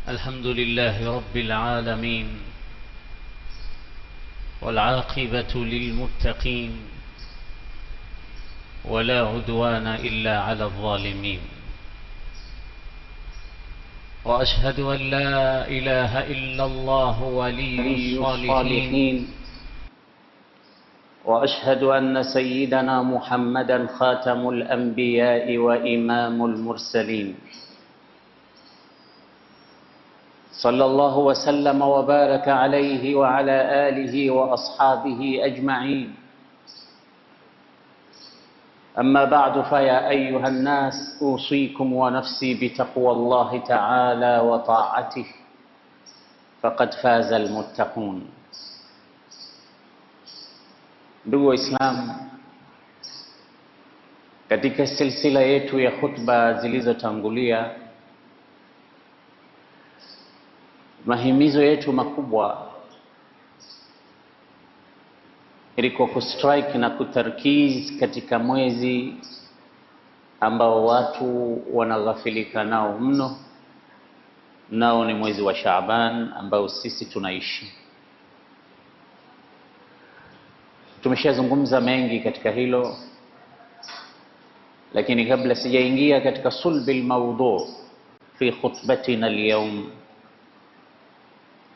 الحمد لله رب العالمين والعاقبة للمتقين ولا عدوان إلا على الظالمين وأشهد أن لا إله إلا الله ولي الصالحين وأشهد أن سيدنا محمدا خاتم الأنبياء وإمام المرسلين صلى الله وسلم وبارك عليه وعلى آله وأصحابه أجمعين. أما بعد فيا أيها الناس أوصيكم ونفسي بتقوى الله تعالى وطاعته فقد فاز المتقون. Ndugu Waislamu, katika silsila yetu ya khutba zilizotangulia, mahimizo yetu makubwa ilikuwa kustrike na kutarkiz katika mwezi ambao watu wanaghafilika nao mno, nao ni mwezi wa Shaaban ambao sisi tunaishi. Tumeshazungumza mengi katika hilo, lakini kabla sijaingia katika sulbil mawdu fi khutbatina al-yawm,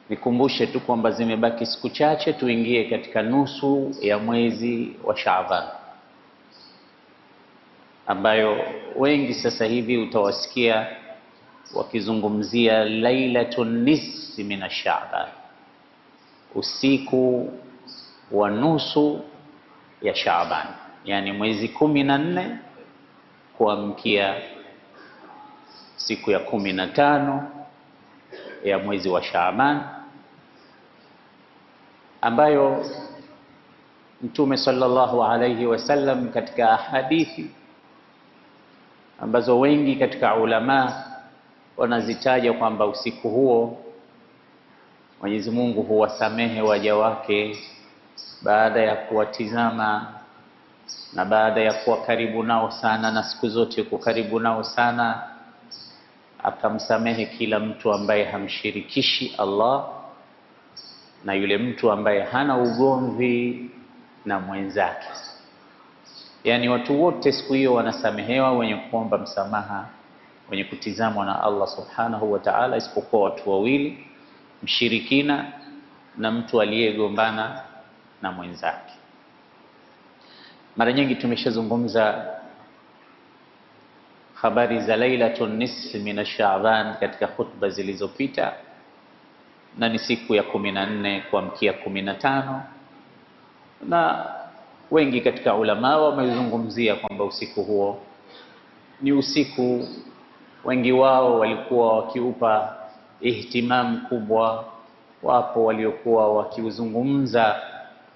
nikumbushe tu kwamba zimebaki siku chache tuingie katika nusu ya mwezi wa Shaaban, ambayo wengi sasa hivi utawasikia wakizungumzia lailatun nisfi min Shaaban, usiku wa nusu ya Shaaban, yani mwezi 14 kuamkia siku ya 15 ya mwezi wa Shaaban, ambayo Mtume sallallahu alayhi wasallam katika hadithi ambazo wengi katika ulama wanazitaja kwamba usiku huo Mwenyezi Mungu huwasamehe waja wake baada ya kuwatizama na baada ya kuwa karibu nao sana, na siku zote yuko karibu nao sana, akamsamehe kila mtu ambaye hamshirikishi Allah na yule mtu ambaye hana ugomvi na mwenzake. Yani watu wote siku hiyo wanasamehewa, wenye kuomba msamaha, wenye kutizamwa na Allah subhanahu wa ta'ala, isipokuwa watu wawili, mshirikina na mtu aliyegombana na mwenzake. Mara nyingi tumeshazungumza habari za lailatun nisfi min Shaaban katika khutba zilizopita, na ni siku ya 14 kuamkia 15, na wengi katika ulama wamezungumzia kwamba usiku huo ni usiku wengi wao walikuwa wakiupa ihtimam kubwa. Wapo waliokuwa wakiuzungumza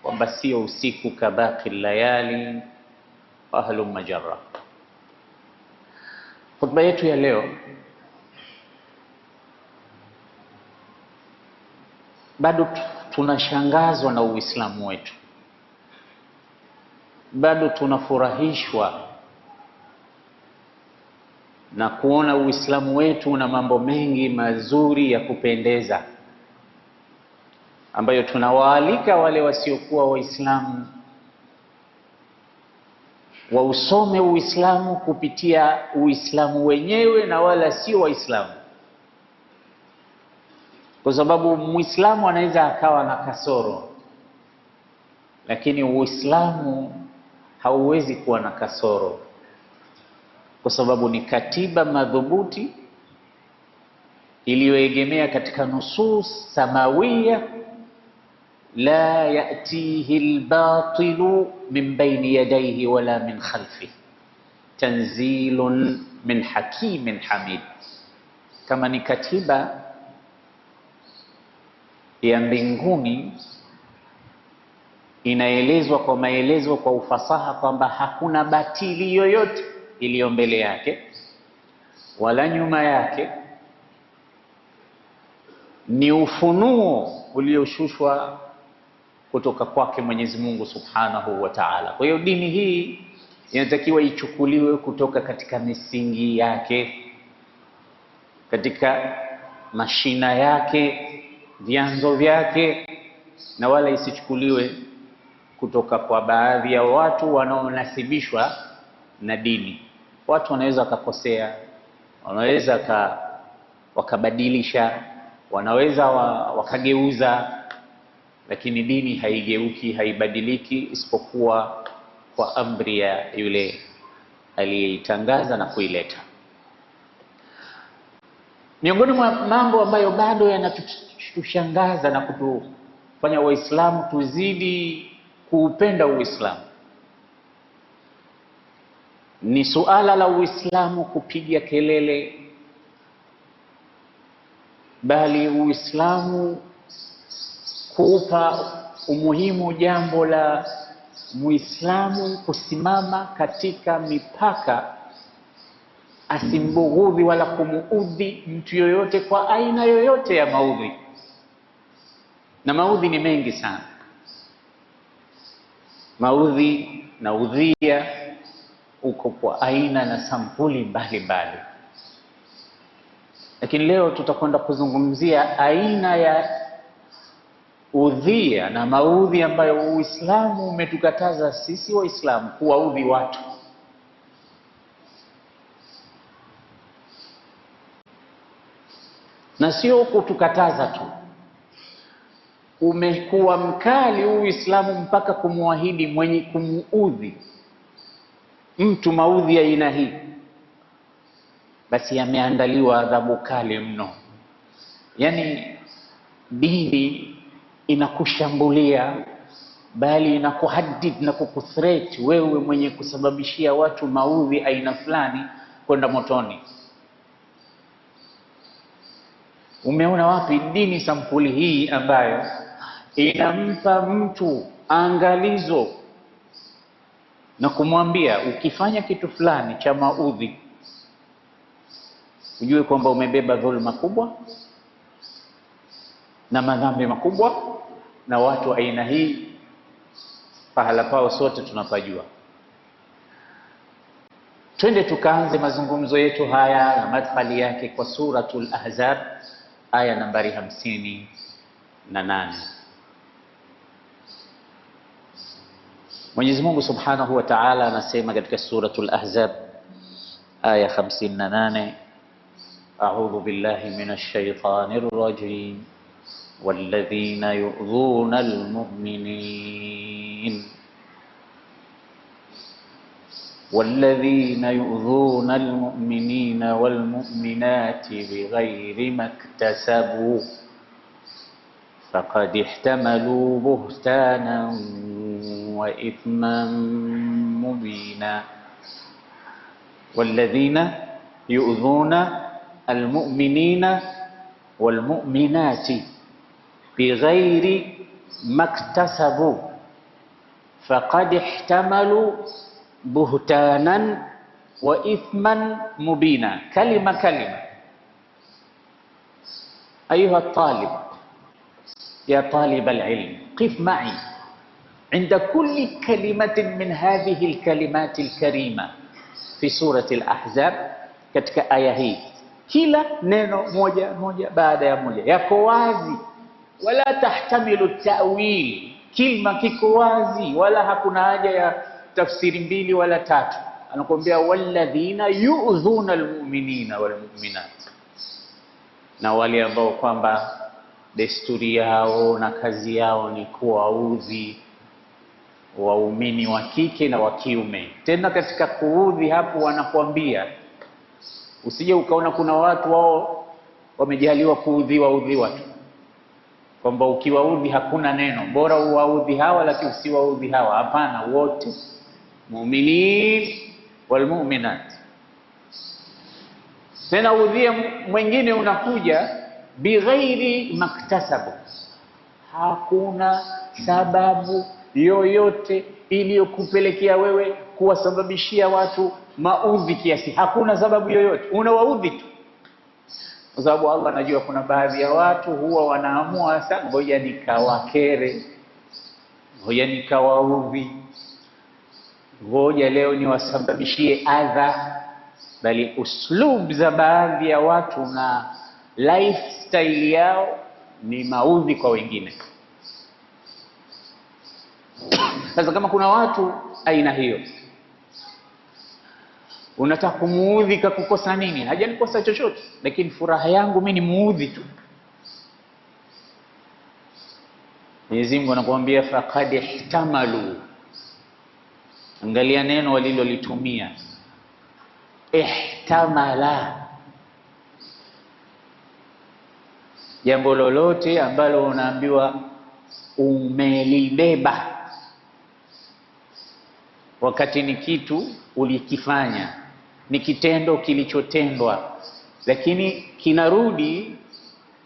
kwamba sio usiku kabaki layali ahlu majarra. Khutba yetu ya leo bado tunashangazwa na Uislamu wetu, bado tunafurahishwa na kuona Uislamu wetu una mambo mengi mazuri ya kupendeza, ambayo tunawaalika wale wasiokuwa Waislamu wausome Uislamu kupitia Uislamu wenyewe na wala sio Waislamu, kwa sababu Muislamu anaweza akawa na kasoro, lakini Uislamu hauwezi kuwa na kasoro, kwa sababu ni katiba madhubuti iliyoegemea katika nusus samawia. La yatihi albatilu min bayni yadayhi wala min khalfihi tanzilun min hakimin hamid. Kama ni katiba ya mbinguni, inaelezwa kwa maelezo kwa ufasaha kwamba hakuna batili yoyote iliyo mbele yake wala nyuma yake. Ni ufunuo ulioshushwa kutoka kwake Mwenyezi Mungu Subhanahu wa Ta'ala. Kwa hiyo dini hii inatakiwa ichukuliwe kutoka katika misingi yake, katika mashina yake, vyanzo vyake, na wala isichukuliwe kutoka kwa baadhi ya watu wanaonasibishwa na dini. Watu wanaweza wakakosea, wanaweza wakabadilisha, wanaweza wakageuza, lakini dini haigeuki, haibadiliki isipokuwa kwa amri ya yule aliyeitangaza na kuileta. Miongoni mwa mambo ambayo bado yanatushangaza na kutufanya Waislamu tuzidi kuupenda Uislamu ni suala la Uislamu kupiga kelele, bali Uislamu kuupa umuhimu jambo la Muislamu kusimama katika mipaka, asimbughudhi wala kumuudhi mtu yoyote kwa aina yoyote ya maudhi. Na maudhi ni mengi sana, maudhi na udhia uko kwa aina na sampuli mbalimbali, lakini leo tutakwenda kuzungumzia aina ya udhia na maudhi ambayo Uislamu umetukataza sisi Waislamu kuwaudhi watu. Na sio kutukataza tu, umekuwa mkali Uislamu mpaka kumwahidi mwenye kumuudhi mtu maudhi ya aina hii, basi yameandaliwa adhabu kali mno. Yani dini inakushambulia, bali inakuhadid na kukuthreat wewe mwenye kusababishia watu maudhi aina fulani kwenda motoni. Umeona wapi dini sampuli hii ambayo inampa mtu angalizo na kumwambia ukifanya kitu fulani cha maudhi ujue kwamba umebeba dhulma kubwa na madhambi makubwa, na watu aina hii pahala pao sote tunapajua. Twende tukaanze mazungumzo yetu haya na madkhali yake kwa suratul Ahzab aya nambari 58. Mwenyezi Mungu Subhanahu wa Ta'ala anasema katika suratul Ahzab aya 58, a'udhu billahi minash shaitanir rajim walladhina yu'dhuna almu'minin والذين يؤذون المؤمنين والمؤمنات بغير ما اكتسبوا فقد احتملوا بهتانا وإثما مبينا. والذين يؤذون المؤمنين والمؤمنات بغير ما اكتسبوا فقد احتملوا بهتانا وإثما مبينا. كلمة أيها الطالب، يا طالب العلم، قف معي عند كل كلمة من هذه الكلمات الكريمة في سورة الأحزاب. katika aya hii kila neno moja baada ya moja yako wazi, wala tahtamilu ta'wil. Kilma kiko wazi, wala hakuna haja ya tafsiri mbili wala tatu. Anakuambia walladhina yu'dhuna almu'minina walmu'minat, na wale ambao kwamba desturi yao na kazi yao ni kuwaudhi waumini wa kike na wa kiume. Tena katika kuudhi hapo wanakuambia usije ukaona kuna watu wao wamejaliwa kuudhi watu, kwamba ukiwaudhi hakuna neno, bora uwaudhi hawa lakini usiwaudhi hawa. Hapana, wote mu'minin wal mu'minat. Tena udhia mwingine unakuja bighairi maktasabu, hakuna sababu yoyote iliyokupelekea wewe kuwasababishia watu maudhi kiasi. Hakuna sababu yoyote, unawaudhi tu kwa sababu Allah anajua kuna baadhi ya watu huwa wanaamua sasa, ngoja nikawakere, ngoja nikawaudhi, ngoja leo niwasababishie adha. Bali uslub za baadhi ya watu na lifestyle yao ni maudhi kwa wengine. Sasa kama kuna watu aina hiyo, unataka kumuudhi kakukosa nini? Hajanikosa chochote, lakini furaha yangu mimi ni muudhi tu. Mwenyezi Mungu anakuambia faqad ihtamalu. Angalia neno walilolitumia, ihtamala. Jambo lolote ambalo unaambiwa umelibeba, wakati ni kitu ulikifanya, ni kitendo kilichotendwa, lakini kinarudi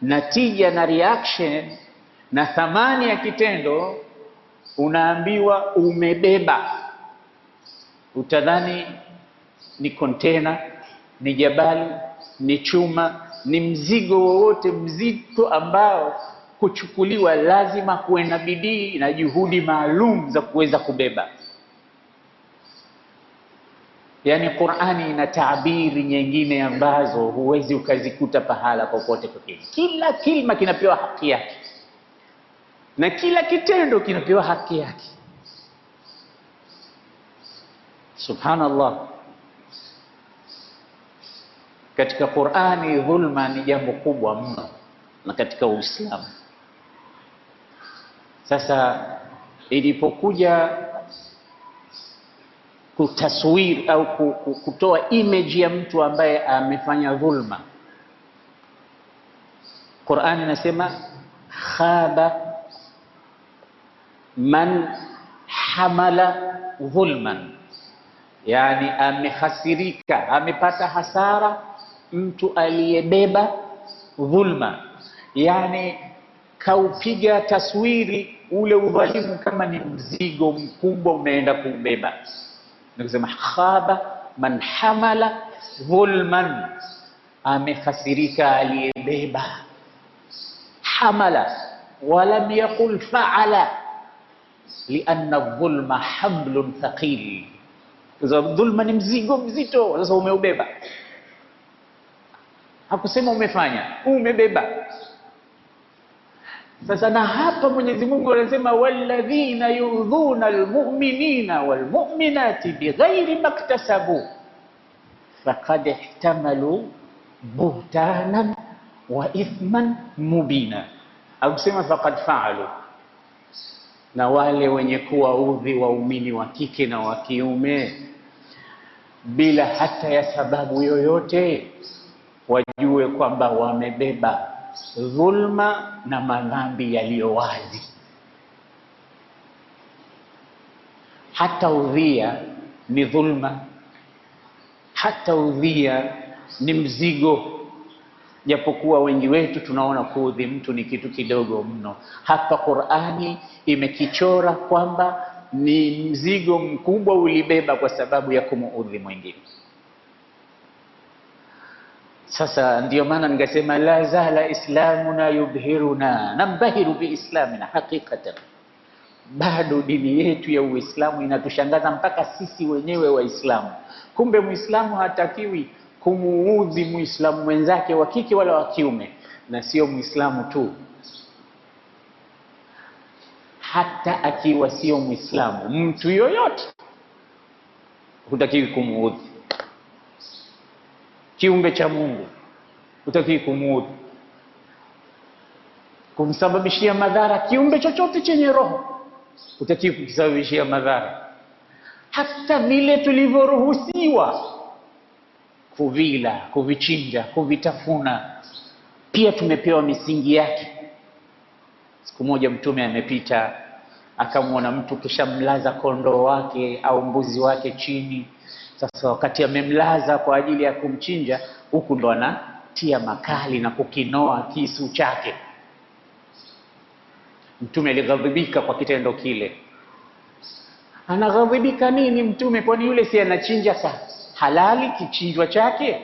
natija na reaction na thamani ya kitendo, unaambiwa umebeba. Utadhani ni container, ni jabali, ni chuma, ni mzigo wowote mzito ambao kuchukuliwa lazima kuwe na bidii na juhudi maalum za kuweza kubeba. Yani Qur'ani ina taabiri nyingine ambazo huwezi ukazikuta pahala popote popote. Kila kilima kinapewa haki yake na kila kitendo kinapewa haki yake. Subhanallah. Katika Qur'ani dhulma ni jambo kubwa mno, na katika Uislamu. Sasa ilipokuja kutaswir au kutoa image ya mtu ambaye amefanya dhulma, Qur'ani inasema khaba man hamala dhulman, yani amehasirika, amepata hasara mtu aliyebeba dhulma. Yani kaupiga taswiri ule udhalimu kama ni mzigo mkubwa umeenda kubeba. Nikisema khaba man hamala dhulman, amehasirika aliyebeba. Hamala walam yaqul fa'ala, lianna dhulma hablun thaqil. Dhulma ni mzigo mzito, sasa umeubeba. Hakusema umefanya, umebeba. Sasa na hapa Mwenyezi Mungu anasema walladhina yudhuna almu'minina walmu'minati bighairi maktasabu faqad ihtamalu buhtanan wa ithman mubina. Hakusema faqad fa'alu. Na wale wenye kuwaudhi waumini wa kike na wa kiume bila hata ya sababu yoyote, wajue kwamba wamebeba dhulma na madhambi yaliyo wazi. Hata udhia ni dhulma, hata udhia ni mzigo, japokuwa wengi wetu tunaona kuudhi mtu ni kitu kidogo mno. Hapa Qur'ani imekichora kwamba ni mzigo mkubwa ulibeba kwa sababu ya kumuudhi mwingine. Sasa ndio maana ningesema la zala islamuna yubhiruna, nambahiru biislamina haqiqatan. Bado dini yetu ya Uislamu inatushangaza mpaka sisi wenyewe Waislamu. Kumbe Muislamu hatakiwi kumuudhi Muislamu mwenzake wa kike wala wa kiume, na sio Muislamu tu, hata akiwa sio Muislamu, mtu yoyote hutakiwi kumuudhi. Kiumbe cha Mungu hutakiwi kumuudhi, kumsababishia madhara. Kiumbe chochote chenye roho hutakiwi kukisababishia madhara. Hata vile tulivyoruhusiwa kuvila, kuvichinja, kuvitafuna, pia tumepewa misingi yake. Siku moja Mtume amepita akamwona mtu kisha mlaza kondoo wake au mbuzi wake chini. Sasa wakati amemlaza kwa ajili ya kumchinja, huku ndo anatia makali na kukinoa kisu chake. Mtume alighadhibika kwa kitendo kile. Anaghadhibika nini Mtume? Kwani yule si anachinja halali kichinjwa chake?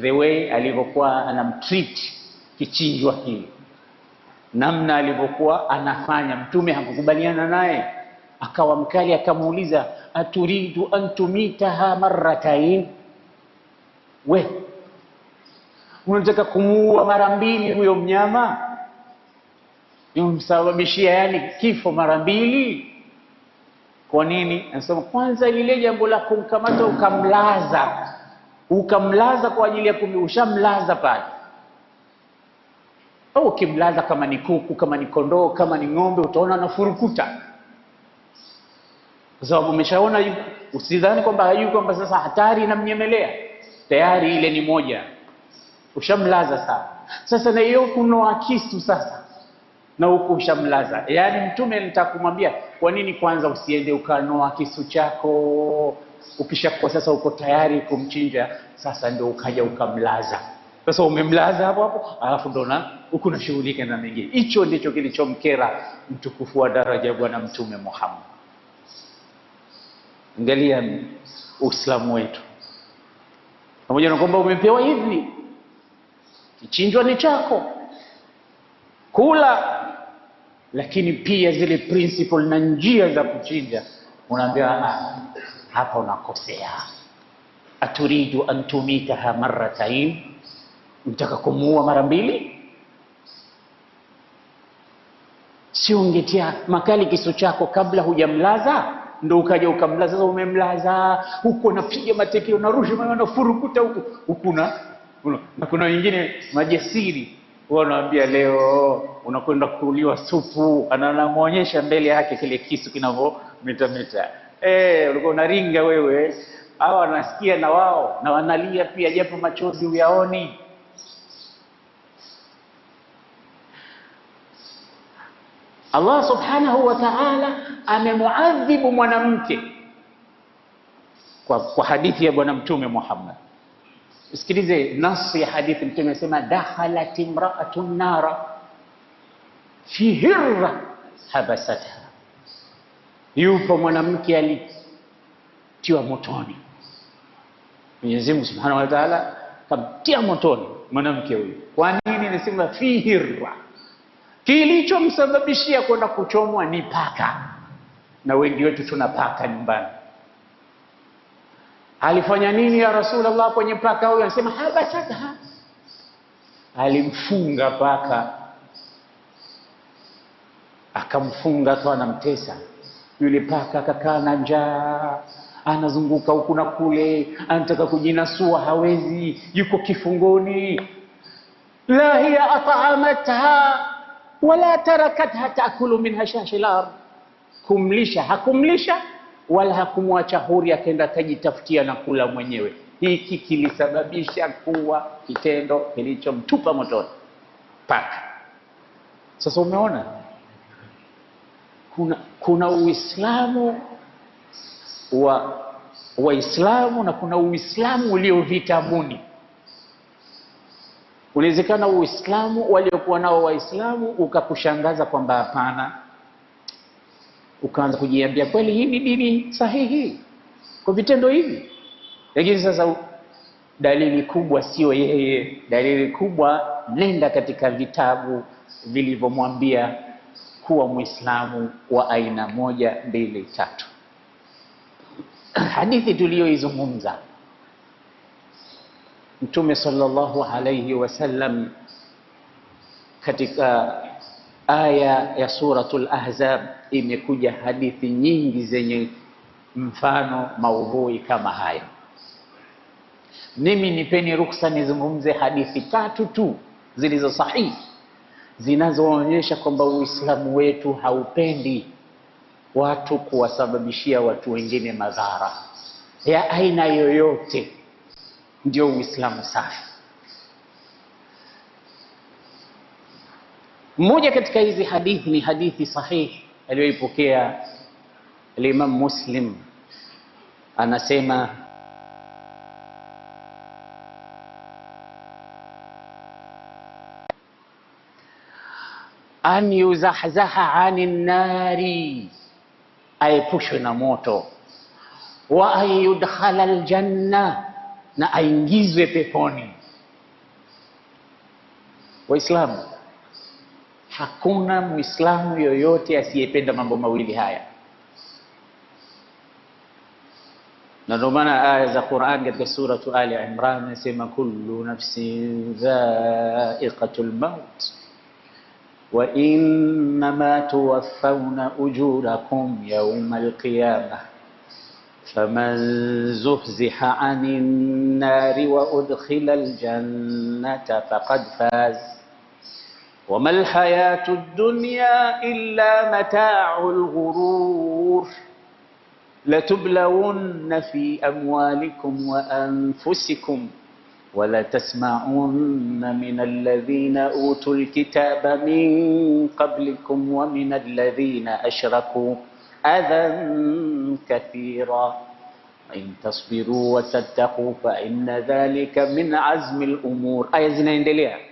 The way alivyokuwa anamtreat kichinjwa hili, namna alivyokuwa anafanya, Mtume hakukubaliana naye, akawa mkali, akamuuliza aturidu an tumitaha marratain, we Unataka kumuua mara mbili huyo mnyama, yumsababishia yani kifo mara mbili. Kwa nini? Anasema kwanza lile jambo la kumkamata ukamlaza kwa ajili ya ushamlaza pale. Au ukimlaza kama ni kuku, kama ni kondoo, kama ni ng'ombe, utaona anafurukuta. Kwa sababu umeshaona, usidhani kwamba hajui kwamba sasa hatari inamnyemelea. Tayari ile ni moja. Ushamlaza sana. Sasa na hiyo kunoa kisu sasa. Na huko ushamlaza. Yaani Mtume alitaka kumwambia, kwa nini kwanza usiende ukanoa kisu chako? Ukishakuwa sasa uko tayari kumchinja, sasa ndio ukaja ukamlaza. Sasa umemlaza hapo, alafu ndo na huko unashughulika na mengine. Hicho ndicho kilichomkera mtukufu wa daraja Bwana Mtume Muhammad. Angalia Uislamu wetu. Pamoja na kwamba umepewa hivi, kichinjwa ni chako, kula, lakini pia zile principle na njia za kuchinja unaambiwa hapa unakosea. Aturidu an tumitaha marratain, unataka kumuua mara mbili? Si ungetia makali kisu chako kabla hujamlaza, ndio ukaja ukamlaza. Sasa umemlaza huko, unapiga mateke, unarusha mawe, unafurukuta huko na kuna wengine majasiri wanaambia leo unakwenda kuliwa supu, anamuonyesha mbele yake kile kisu kinavyometameta. Ulikuwa unaringa wewe. Hao wanasikia na wao na wanalia pia, japo machozi uyaoni. Allah subhanahu wa ta'ala amemuadhibu mwanamke kwa hadithi ya Bwana Mtume Muhammad. Sikilize nasi ya hadithi. Mtume anasema dakhalat imra'atun nara fi hirra habasatha. Yupo mwanamke alitiwa motoni. Mwenyezi Mungu Subhanahu wa Ta'ala kamtia motoni mwanamke huyo. Kwa nini nasema fi hirra? Kilichomsababishia kwenda kuchomwa ni paka. Na wengi wetu tuna paka nyumbani. Alifanya nini ya Rasulullah kwenye paka huyo? Anasema habasatha. Alimfunga paka. Akamfunga tu, anamtesa. Yule paka akakaa na njaa, anazunguka huku na kule, anataka kujinasua, hawezi, yuko kifungoni. La hiya at'amatha wala tarakatha ta'kulu min hashashil ard. Kumlisha hakumlisha wala hakumwacha huri akaenda kujitafutia na kula mwenyewe. Hiki kilisababisha kuwa kitendo kilichomtupa motoni paka. Sasa umeona kuna Uislamu wa Waislamu na kuna Uislamu ulio vitabuni. Unawezekana Uislamu waliokuwa nao Waislamu ukakushangaza kwamba hapana, ukaanza kujiambia kweli hii ni dini sahihi kwa vitendo hivi. Lakini sasa dalili kubwa sio yeye, dalili kubwa nenda katika vitabu vilivyomwambia kuwa Muislamu wa aina 1, 2, 3. Hadithi tuliyoizungumza, Mtume sallallahu alayhi wasallam katika aya ya suratul Ahzab imekuja hadithi nyingi zenye mfano maudhui kama haya. Mimi nipeni ruksa nizungumze hadithi 3 tu zilizo sahihi zinazoonyesha kwamba Uislamu wetu haupendi watu kuwasababishia watu wengine madhara ya aina yoyote. Ndio Uislamu safi. Mmoja katika hizi hadithi ni hadithi sahihi aliyoipokea Imam Muslim. Anasema an yuzahzaha anin nari, aepushwe na moto, wa an yudkhala aljanna, na aingizwe peponi. Waislamu, hakuna Muislamu yoyote asiyependa mambo mawili haya. Na ndio maana aya za Qur'an katika suratu Ali Imran nasema kullu nafsin dha'iqatul maut wa innama tuwaffawna ujurakum yawmal qiyamah faman zuhziha 'anil nari wa udkhilal jannata faqad faz wamal hayatud dunya illa mata'ul ghurur لتبلون في أموالكم وأنفسكم ولتسمعن من الذين أوتوا الكتاب من قبلكم ومن الذين أشركوا أذى كثيرا إن تصبروا وتتقوا فإن ذلك من عزم الأمور. آية zinaendelea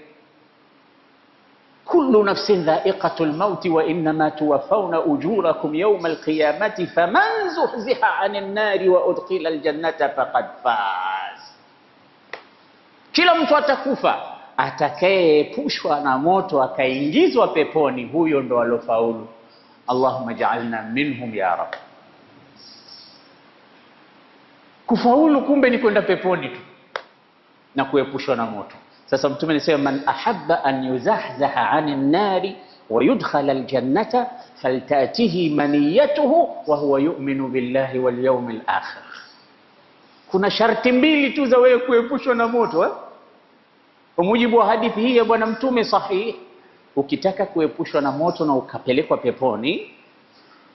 كل نفس ذائقة الموت وإنما توفون أجوركم يوم القيامة فمن زحزح عن النار وأدخل الجنة فقد فاز. Kila mtu atakufa, atakayeepushwa na moto akaingizwa peponi, huyo ndo alofaulu. Allahumma ja'alna minhum ya Rabb. Kufaulu kumbe ni kwenda peponi tu na kuepushwa na moto. Sasa Mtume anasema man ahabba an yuzahzaha 'anil nari wa yudkhala aljannata faltatihi maniyatuhu wa huwa yu'minu billahi wal yawmil akhir. Kuna sharti mbili tu za wewe kuepushwa na moto kwa mujibu wa hadithi hii ya bwana Mtume sahihi. Ukitaka kuepushwa na moto na ukapelekwa peponi,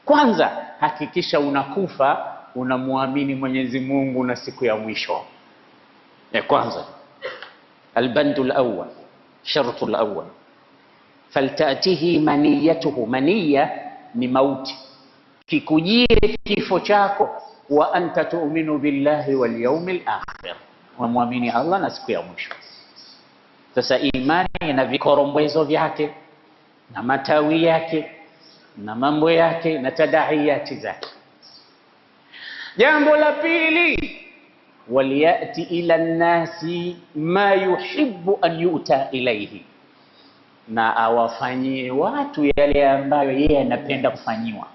kwanza hakikisha unakufa unamwamini Mwenyezi Mungu na siku ya mwisho. Ya kwanza البند الأول شرط الأول فلتأتيه منيته. منية ni mauti, kikujie kifo chako, wa anta tu'minu billahi wal yawmil akhir, wa muamini Allah na siku ya mwisho. Sasa imani ina vikorombwezo vyake na matawi yake na mambo yake na tadahiyati zake. Jambo la pili, waliyati ila nnasi ma yuhibbu an yuta ilayhi, na awafanyie watu yale ambayo yeye anapenda kufanyiwa.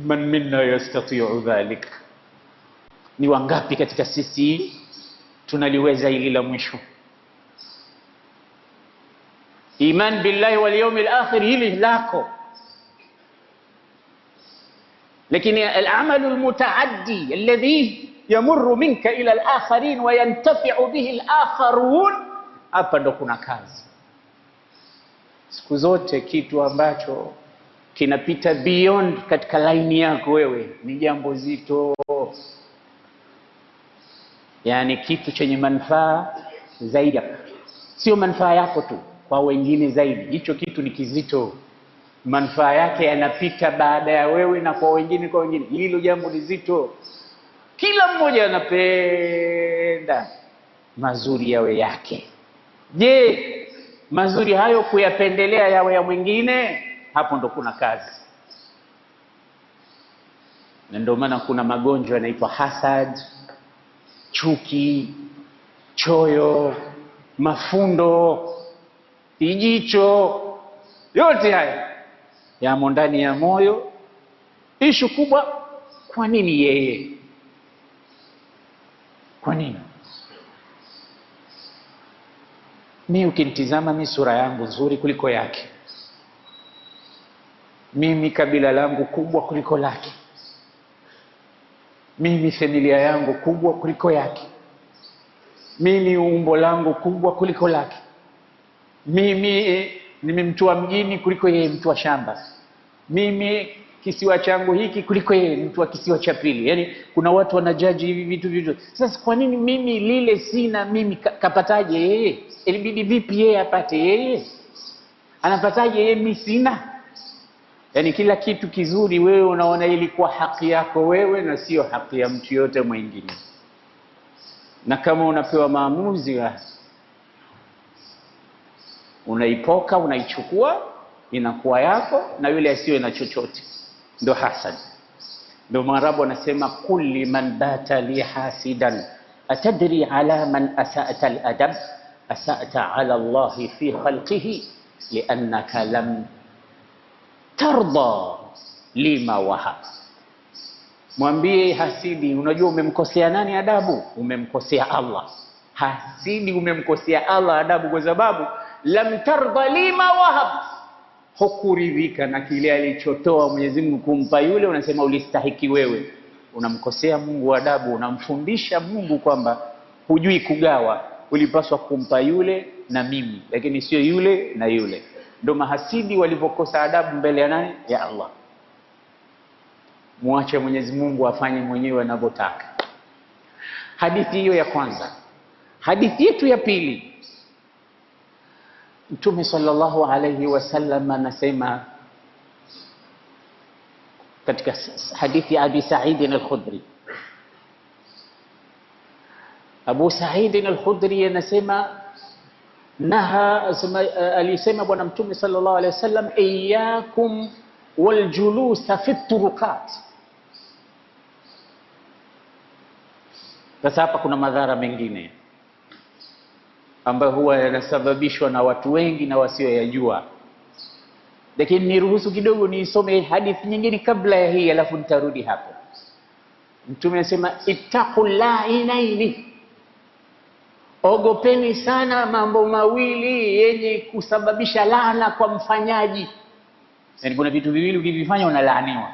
Man minna yastati'u dhalik, ni wangapi katika sisi tunaliweza hili la mwisho? Iman billahi wal yawmil akhir, hili lako. لكن العمل المتعدي الذي يمر منك إلى الآخرين وينتفع به الآخرون, hapa ndo kuna kazi. Siku zote kitu ambacho kinapita beyond katika line yako wewe ni jambo zito, yani kitu chenye manufaa zaidi, sio manufaa yako tu, kwa wengine zaidi. Hicho kitu ni kizito, manufaa yake yanapita baada ya wewe na kwa wengine, kwa wengine. Hilo jambo ni zito. Kila mmoja anapenda mazuri yawe yake. Je, mazuri hayo kuyapendelea yawe ya mwingine? Hapo ndo kuna kazi. Na ndio maana kuna magonjwa yanaitwa hasad, chuki, choyo, mafundo, ijicho. Yote haya yamo ndani ya moyo. Ishu kubwa, kwa nini yeye? Kwa nini? Mimi ukinitizama, mimi sura yangu nzuri kuliko yake, mimi kabila langu kubwa kuliko lake, mimi familia yangu kubwa kuliko yake, mimi umbo langu kubwa kuliko lake, mimi ni mtu wa mjini kuliko yeye mtu wa shamba, mimi kisiwa changu hiki kuliko yeye mtu wa kisiwa cha pili. Yani kuna watu wanajaji hivi vitu vitu. Sasa kwa nini mimi lile sina, mimi kapataje yeye? Ilibidi vipi yeye apate? Yeye anapataje yeye mimi sina? Yani kila kitu kizuri wewe unaona ilikuwa haki yako wewe na sio haki ya mtu yote mwingine. Na kama unapewa maamuzi, unaipoka, unaichukua, inakuwa yako, na yule asiwe na chochote. Ndio hasad. Ndio Mwarabu anasema kulli man bata li hasidan atadri ala man asa'ta al-adab asa'ta ala Allah fi khalqihi liannaka lam tarda lima wahab. Mwambie hasidi, unajua umemkosea nani adabu? Umemkosea Allah. Hasidi umemkosea Allah adabu, kwa sababu lam tarda lima wahab, hukuridhika na kile alichotoa Mwenyezi Mungu kumpa yule, unasema ulistahiki wewe. Unamkosea Mungu adabu, unamfundisha Mungu kwamba hujui kugawa, ulipaswa kumpa yule na mimi, lakini sio yule na yule. Ndio mahasidi walivyokosa adabu mbele ya nani? Ya Allah. Muache Mwenyezi Mungu afanye mwenyewe anavyotaka. Hadithi hiyo ya kwanza. Hadithi yetu ya pili, Mtume sallallahu alayhi wasallam anasema katika hadithi ya Abi Sa'id al-Khudri. Abu Sa'id al-Khudri anasema alisema bwana Mtume sallallahu alayhi wasallam, iyyakum wal julusa fi turuqat. Sasa hapa kuna madhara mengine ambayo huwa yanasababishwa na watu wengi na wasioyajua, lakini niruhusu kidogo nisome hadithi nyingine kabla ya hii, alafu nitarudi hapo. Mtume anasema ittaqul la'inaini, ogopeni sana mambo mawili yenye kusababisha laana kwa mfanyaji. Yani kuna vitu viwili ukivifanya unalaaniwa.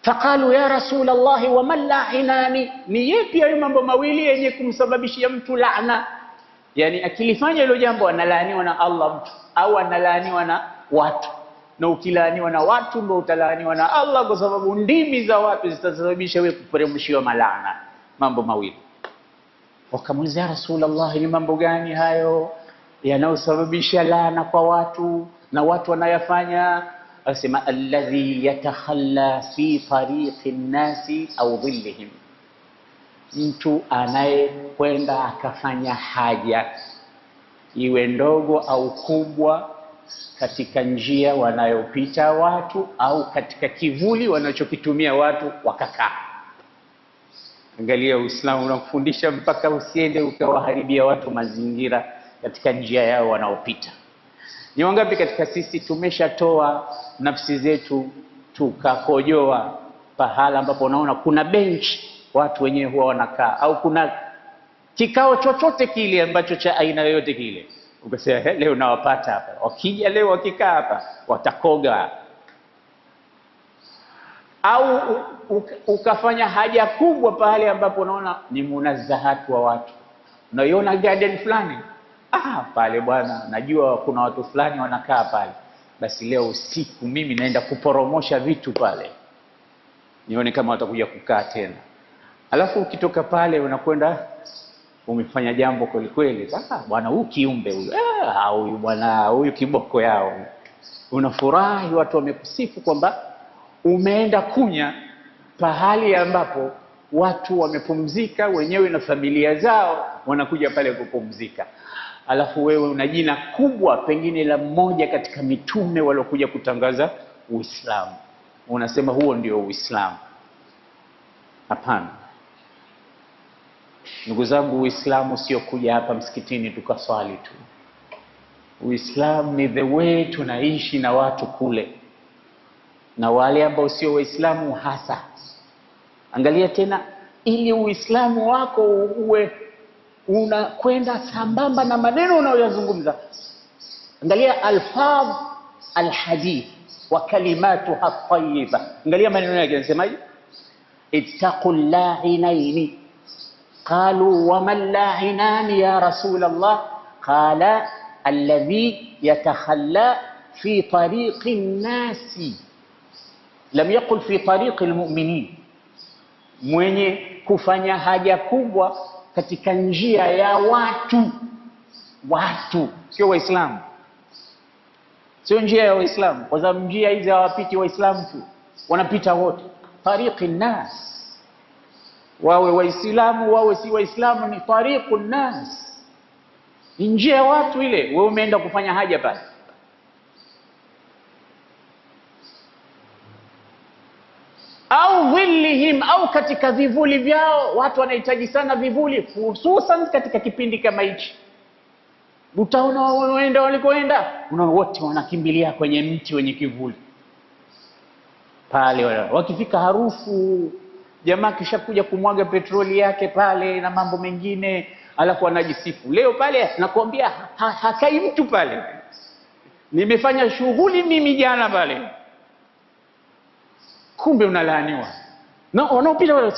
Faqalu ya Rasulullah wa man la'inani, ni yapi hayo mambo mawili yenye kumsababishia mtu laana? Yani akilifanya hilo jambo analaaniwa na Allah mtu, au analaaniwa na watu. Na ukilaaniwa na watu ndio utalaaniwa na Allah, kwa sababu ndimi za watu zitasababisha wewe kuperemshiwa malaana. Mambo mawili. Wakamuuliza, Rasulullah, ni mambo gani hayo yanayosababisha laana kwa watu na watu wanayafanya? Asema alladhi yatakhalla fi tariqi nnasi au dhillihim, mtu anayekwenda akafanya haja iwe ndogo au kubwa katika njia wanayopita watu au katika kivuli wanachokitumia watu wakakaa. Angalia, Uislamu unakufundisha mpaka usiende ukawaharibia watu mazingira katika njia yao wanaopita. Ni wangapi katika sisi tumeshatoa nafsi zetu tukakojoa pahala ambapo unaona kuna bench watu wenyewe huwa wanakaa, au kuna kikao chochote kile ambacho cha aina yoyote kile, ukasema leo nawapata hapa, wakija leo wakikaa hapa watakoga. Au ukafanya haja kubwa pale ambapo unaona ni munazahatu wa watu, unaiona garden fulani, pale bwana najua kuna watu fulani wanakaa pale, basi leo usiku mimi naenda kuporomosha vitu pale nione kama watakuja kukaa tena. Alafu ukitoka pale unakwenda umefanya jambo kweli kweli. Sasa bwana huyu kiumbe huyu, huyu bwana huyu kiboko yao, unafurahi, watu wamekusifu kwamba umeenda kunya pahali ambapo watu wamepumzika wenyewe na familia zao, wanakuja pale kupumzika. Alafu wewe una jina kubwa pengine la mmoja katika mitume waliokuja kutangaza Uislamu, unasema huo ndio Uislamu. Hapana ndugu zangu, Uislamu sio kuja hapa msikitini tukaswali tu. Uislamu ni the way tunaishi na watu kule, na wale ambao sio Waislamu hasa. Angalia tena, ili Uislamu wako uwe unakwenda sambamba na maneno unayozungumza. Angalia alfaz alhadith wa kalimatuha at-tayyiba. Angalia maneno yake yanasemaje? ittaqul la'inaini. Qalu wa man la'inani ya Rasulullah? Qala alladhi yatakhalla fi tariqi nnasi, lam yaqul fi tariqi almu'minin, mwenye kufanya haja kubwa katika njia ya watu sio Waislamu, sio njia ya Waislamu, kwa sababu njia hizi hawapiti Waislamu tu, wanapita wote. Tariqi nnas, wawe Waislamu wawe si Waislamu, ni tariqu nnas, ni njia ya watu ile. Wewe umeenda kufanya haja pale, au dhillihim, au katika vivuli vyao. Watu wanahitaji sana vivuli, hususan katika kipindi kama hichi. Utaona waenda walikoenda, unaona wote wanakimbilia kwenye mti wenye kivuli. pale. Wakifika harufu, jamaa kisha kuja kumwaga petroli yake pale na mambo mengine, alafu anajisifu leo pale, nakwambia hakai mtu pale, nimefanya shughuli mimi jana pale. Kumbe unalaaniwa na wanaopita wale.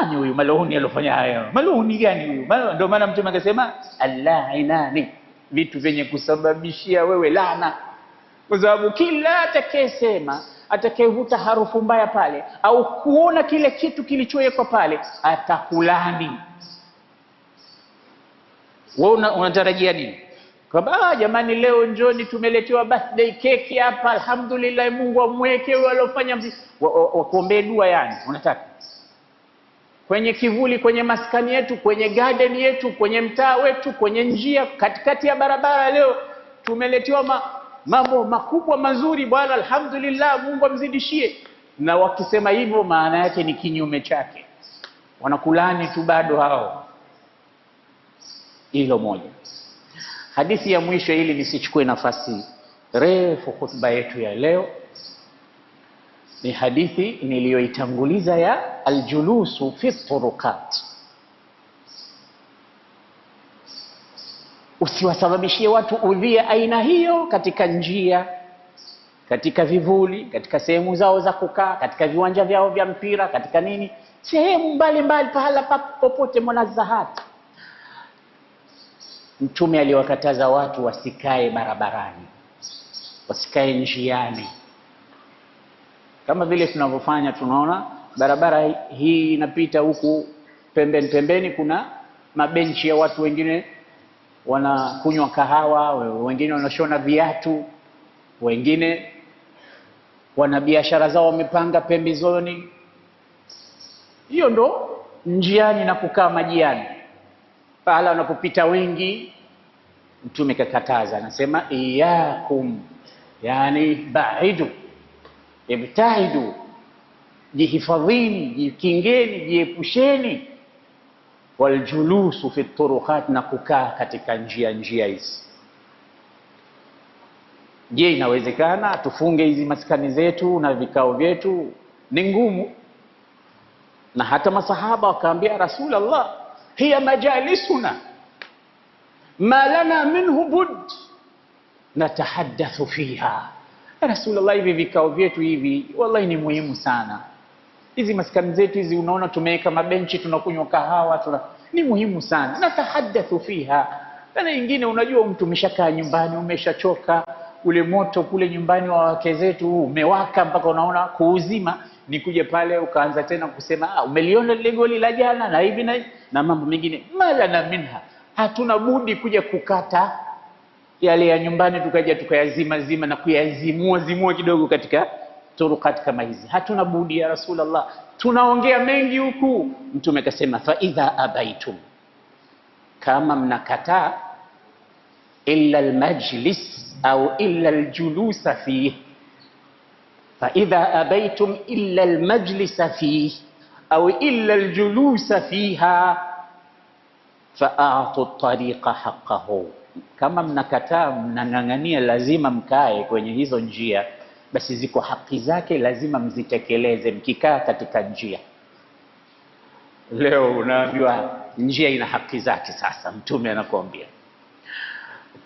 Nani huyu maluni alofanya haya? Maluni gani huyu? Ndio maana Mtume akasema allainani, vitu vyenye kusababishia wewe laana. Kwa sababu kila atakayesema, atakayevuta harufu mbaya pale au kuona kile kitu kilichowekwa pale atakulani. Wewe unatarajia nini? Kwamba jamani, leo njoni tumeletewa birthday cake hapa, alhamdulillah, Mungu amweke wale waliofanya wakuombee dua. Yani unataka kwenye kivuli, kwenye maskani yetu, kwenye garden yetu, kwenye mtaa wetu, kwenye njia, katikati ya barabara, leo tumeletewa mambo makubwa mazuri bwana, alhamdulillah, Mungu amzidishie. Na wakisema hivyo maana yake ni kinyume chake, wanakulani tu bado hao. Hilo moja. Hadithi ya mwisho, ili nisichukue nafasi refu khutba yetu ya leo, ni hadithi niliyoitanguliza ya aljulusu fi turuqat. Usiwasababishie watu udhia aina hiyo katika njia, katika vivuli, katika sehemu zao za kukaa, katika viwanja vyao vya mpira, katika nini, sehemu mbalimbali, pahala popote munazahati. Mtume aliwakataza watu wasikae barabarani, wasikae njiani, kama vile tunavyofanya. Tunaona barabara hii inapita huku pembeni, kuna mabenchi ya watu, wengine wanakunywa kahawa, wengine wanashona viatu, wengine wana biashara zao wamepanga pembezoni. Hiyo ndo njiani na kukaa majiani, pahala wanapopita wengi. Mtume kakataza, anasema iyakum, yani baidu, ibtaidu, jihifadhini, jikingeni, jiepusheni, waljulusu fi turuqat, na kukaa katika njia hizi. Je, inawezekana tufunge hizi maskani zetu na vikao vyetu? Ni ngumu. Na hata masahaba wakaambia Rasulullah, hiya majalisuna ma lana minhu bud natahaddathu fiha. Rasulullah, hivi vikao vyetu hivi wallahi ni muhimu sana. Hizi maskani zetu hizi, unaona tumeweka mabenchi, tunakunywa kahawa, ni muhimu sana. Natahaddathu fiha. Kana nyingine, unajua mtu umeshakaa nyumbani, umeshachoka, ule moto kule nyumbani wa wake zetu umewaka mpaka unaona kuuzima, ni kuja pale ukaanza tena kusema umeliona lile goli la jana na hivi na mambo mengine. Malana minha, hatuna budi kuja kukata yale ya nyumbani, tukaja tukayazima na kuyazimua kidogo katika turuqat kama hizi. Hatuna budi ya Rasulullah, tunaongea mengi huku. Mtume akasema fa idha abaitum, kama mnakataa, illa almajlis au illa aljulusa fihi, fa idha abaitum illa almajlisa fihi au illa aljulusa fiha fa'atu at-tariqa haqqahu. Kama mnakataa, mnang'ang'ania lazima mkae kwenye hizo njia, basi ziko haki zake, lazima mzitekeleze mkikaa katika njia. Leo unaambiwa njia ina haki zake. Sasa Mtume anakuambia,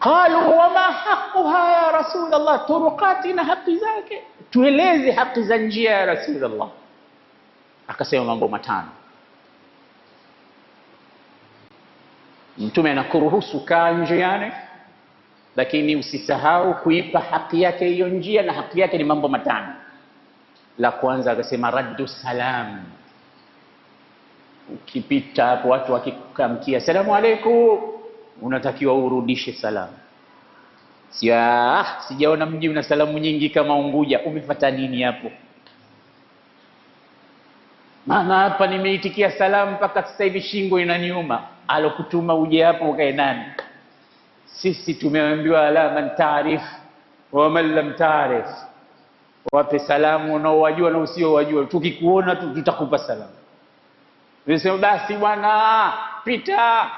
qalu wama haqquha ya Rasulullah, turuqati ina haki zake, tueleze haki za njia ya Rasulullah. Akasema mambo matano. Mtume anakuruhusu kaa njiani, lakini usisahau kuipa haki yake hiyo njia, na haki yake ni mambo matano. La kwanza akasema raddu salam. Ukipita hapo watu wakikamkia salamu alaykum, unatakiwa urudishe salamu. Sijaona mji una salamu nyingi kama Unguja, umefuata nini hapo? Maana hapa nimeitikia salamu mpaka sasa hivi shingo inaniuma. Alokutuma uje hapo ukae nani? Sisi tumeambiwa la man taarif wa man lam taarif, wape salamu unaowajua na usiowajua. Tukikuona tu tutakupa salamu. Unasema basi bwana pita.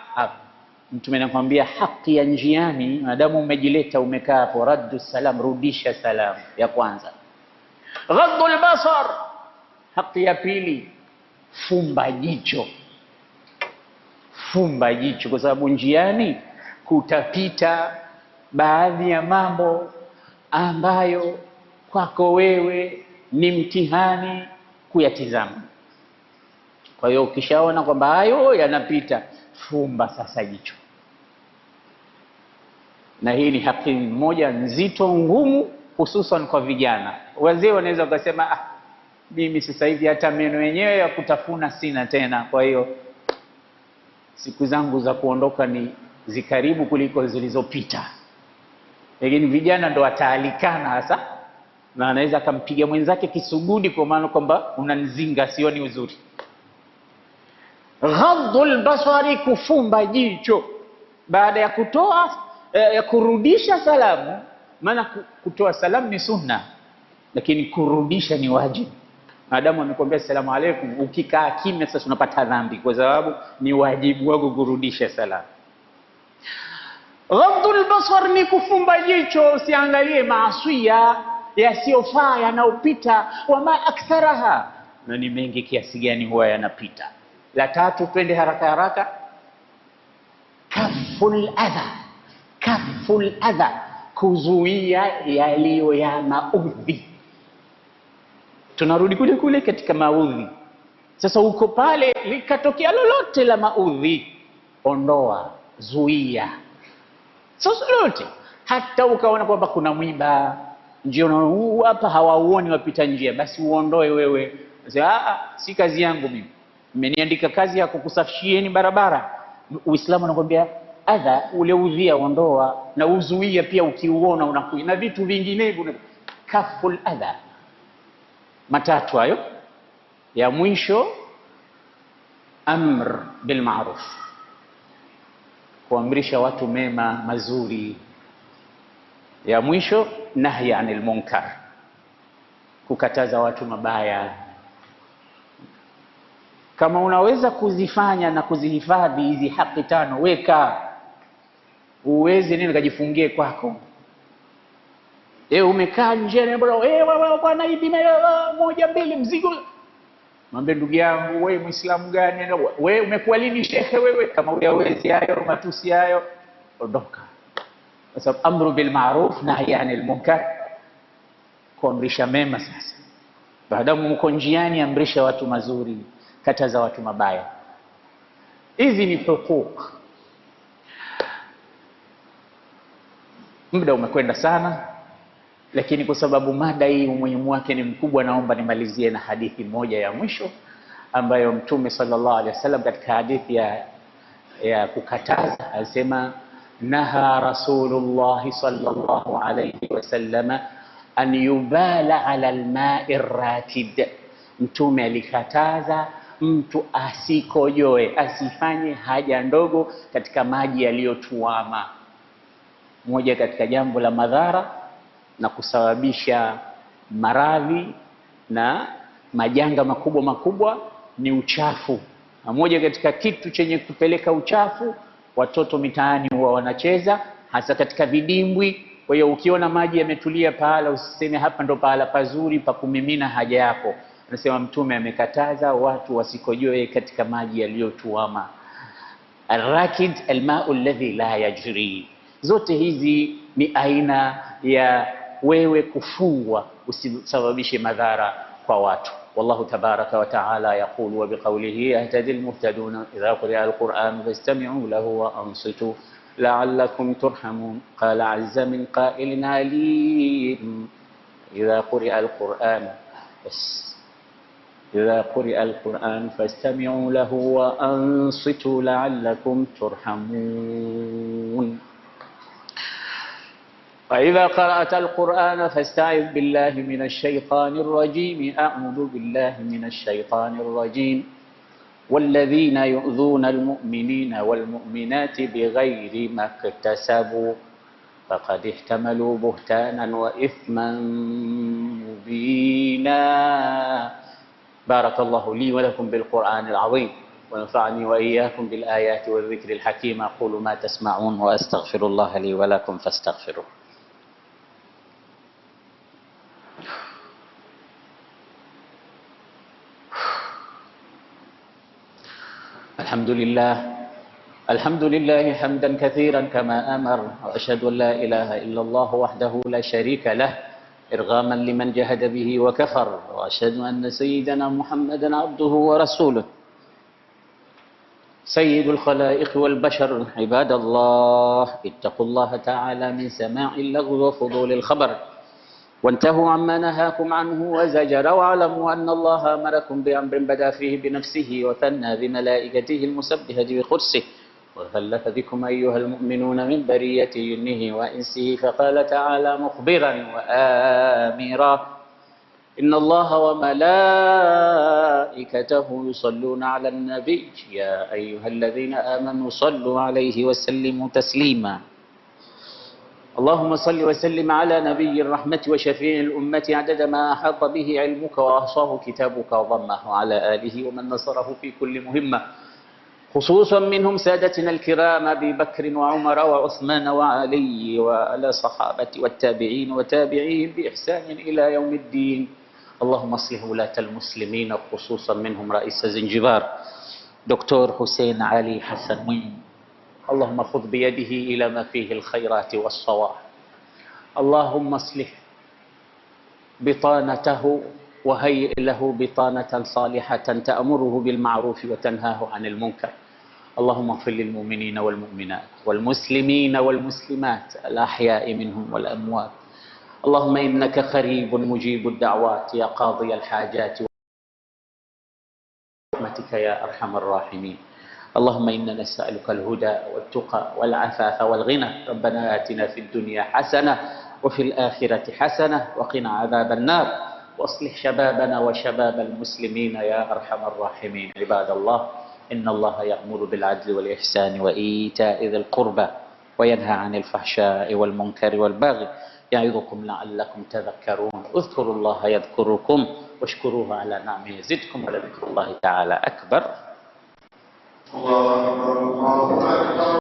Mtume anakuambia haki ya njiani, maadamu umejileta umekaa hapo, raddu salam, rudisha salamu ya kwanza. Ghadul basar, haki ya pili, fumba jicho. Fumba jicho, kwa sababu njiani kutapita baadhi ya mambo ambayo kwako wewe ni mtihani kuyatizama. Kwa hiyo ukishaona kwamba hayo yanapita, fumba sasa jicho. Na hii ni haki moja nzito, ngumu, hususan kwa vijana. Wazee wanaweza kusema mimi sasa hivi hata meno yenyewe ya kutafuna sina tena, kwa hiyo siku zangu za kuondoka ni zikaribu kuliko zilizopita. Lakini vijana ndo wataalikana hasa, na anaweza akampiga mwenzake kisugudi kwa maana kwamba unanizinga, sioni uzuri. Ghadul basari, kufumba jicho baada ya kutoa ya kurudisha salamu. Maana kutoa salamu ni sunna, lakini kurudisha ni wajibu. Adamu amekwambia asalamu alaykum, ukikaa kimya sasa unapata dhambi, kwa sababu ni wajibu wako kurudisha salamu. Ghadul basar ni kufumba jicho, usiangalie maasiya yasiyofaa yanayopita. Wama aktharaha, na ni mengi kiasi gani huwa yanapita. La tatu, twende haraka haraka, kaful adha. Kaful adha, kuzuia yaliyo ya maudhi. Tunarudi kule kule katika maudhi. Sasa uko pale, likatokea lolote la maudhi, ondoa, zuia. Sasa lolote, hata ukaona kwamba kuna mwiba njia hapa hawauoni wapita njia, basi uondoe wewe. Sasa si kazi yangu mimi, mmeniandika kazi ya kukusafishieni barabara. Uislamu unakwambia adha, ule udhia ondoa, na uzuia pia ukiuona unakuja na vitu vinginevyo. Kaful adha. Matatu hayo. Ya mwisho, amr bil ma'ruf, kuamrisha watu mema mazuri. Ya mwisho, nahy anil munkar, kukataza watu mabaya. Kama unaweza kuzifanya na kuzihifadhi hizi haki tano, weka. Uweze nini kajifungie kwako. Umekaa nje bwana hivi moja mbili mzigo. Mwambie ndugu yangu, wewe Muislamu gani? Wewe umekuwa lini shekhe wewe? Kama huyawezi hayo matusi hayo, ondoka. Kwa sababu amru bil ma'ruf nahy anil munkar, kuamrisha mema. Sasa baadamu mko njiani, amrisha watu mazuri, kataza watu mabaya. Hizi ni huquq. Muda umekwenda sana, lakini kwa sababu mada hii umuhimu wake ni mkubwa, naomba nimalizie na hadithi moja ya mwisho ambayo Mtume sallallahu alaihi wasallam katika hadithi ya kukataza alisema, naha Rasulullah sallallahu alaihi wasallam an yubala ala alma'i rakid. Mtume alikataza mtu asikojoe, asifanye haja ndogo katika maji yaliyotuama. Moja katika jambo la madhara na kusababisha maradhi na majanga makubwa makubwa ni uchafu. Na moja katika kitu chenye kupeleka uchafu, watoto mitaani huwa wanacheza, hasa katika vidimbwi. Kwa hiyo ukiona maji yametulia pahala, usiseme hapa ndo pahala pazuri pa kumimina haja yako. Anasema Mtume amekataza watu wasikojoe katika maji yaliyotuama. Al-rakid, al-ma'u alladhi la yajri. Zote hizi ni aina ya wewe kufungwa usisababishe madhara kwa watu. Wallahu tabaraka wa ta'ala yaqulu wa biqawlihi yahtadil muhtaduna idha quri'a al-Qur'an fastami'u lahu wa ansitu la'allakum turhamun. Qala 'azza min qa'ilin 'alim idha quri'a al-Qur'an fastami'u lahu wa ansitu la'allakum turhamun. وإذا قرأت القرآن فاستعذ بالله من الشيطان الرجيم. أعوذ بالله من الشيطان الرجيم. والذين يؤذون المؤمنين والمؤمنات بغير ما اكتسبوا فقد احتملوا بهتانا وإثما مبينا. بارك الله لي ولكم بالقرآن العظيم، ونفعني وإياكم بالآيات والذكر الحكيم. أقول ما تسمعون وأستغفر الله لي ولكم فاستغفروه. الحمد لله حمدا كثيرا كما أمر، وأشهد أن لا إله إلا الله وحده لا شريك له إرغاما لمن جهد به وكفر، وأشهد أن سيدنا محمدا عبده ورسوله سيد الخلائق والبشر. عباد الله، اتقوا الله تعالى من سماع اللغو وفضول الخبر، وانتهوا عما نهاكم عنه وزجر، واعلموا أن الله أمركم بأمر بدأ فيه بنفسه وثنى بملائكته المسبحة بقدسه، وثلث بكم أيها المؤمنون من برية جنه وإنسه، فقال تعالى مخبرا وآمرا: إن الله وملائكته يصلون على النبي يا أيها الذين آمنوا صلوا عليه وسلموا تسليما. اللهم صل وسلم على نبي الرحمة وشفيع الأمة عدد ما أحاط به علمك وأحصاه كتابك وضمه، وعلى آله ومن نصره في كل مهمة، خصوصا منهم سادتنا الكرام أبي بكر وعمر وعثمان وعلي وعلى الصحابة والتابعين وتابعيهم بإحسان إلى يوم الدين. اللهم اصلح ولاة المسلمين، خصوصا منهم رئيس زنجبار دكتور حسين علي حسن وين. اللهم خذ بيده إلى ما فيه الخيرات والصواب. اللهم اصلح بطانته وهيئ له بطانة صالحة تأمره بالمعروف وتنهاه عن المنكر. اللهم اغفر للمؤمنين والمؤمنات والمسلمين والمسلمات الأحياء منهم والأموات. اللهم إنك قريب مجيب الدعوات يا قاضي الحاجات برحمتك يا أرحم الراحمين. اللهم إنا نسألك الهدى والتقى والعفاف والغنى. ربنا آتنا في الدنيا حسنة وفي الآخرة حسنة وقنا عذاب النار، واصلح شبابنا وشباب المسلمين يا أرحم الراحمين. عباد الله، إن الله يأمر بالعدل والإحسان وإيتاء ذي القربى وينهى عن الفحشاء والمنكر والبغي، يعظكم لعلكم تذكرون. اذكروا الله يذكركم واشكروه على نعمه يزدكم، ولذكر الله تعالى أكبر. الله أكبر.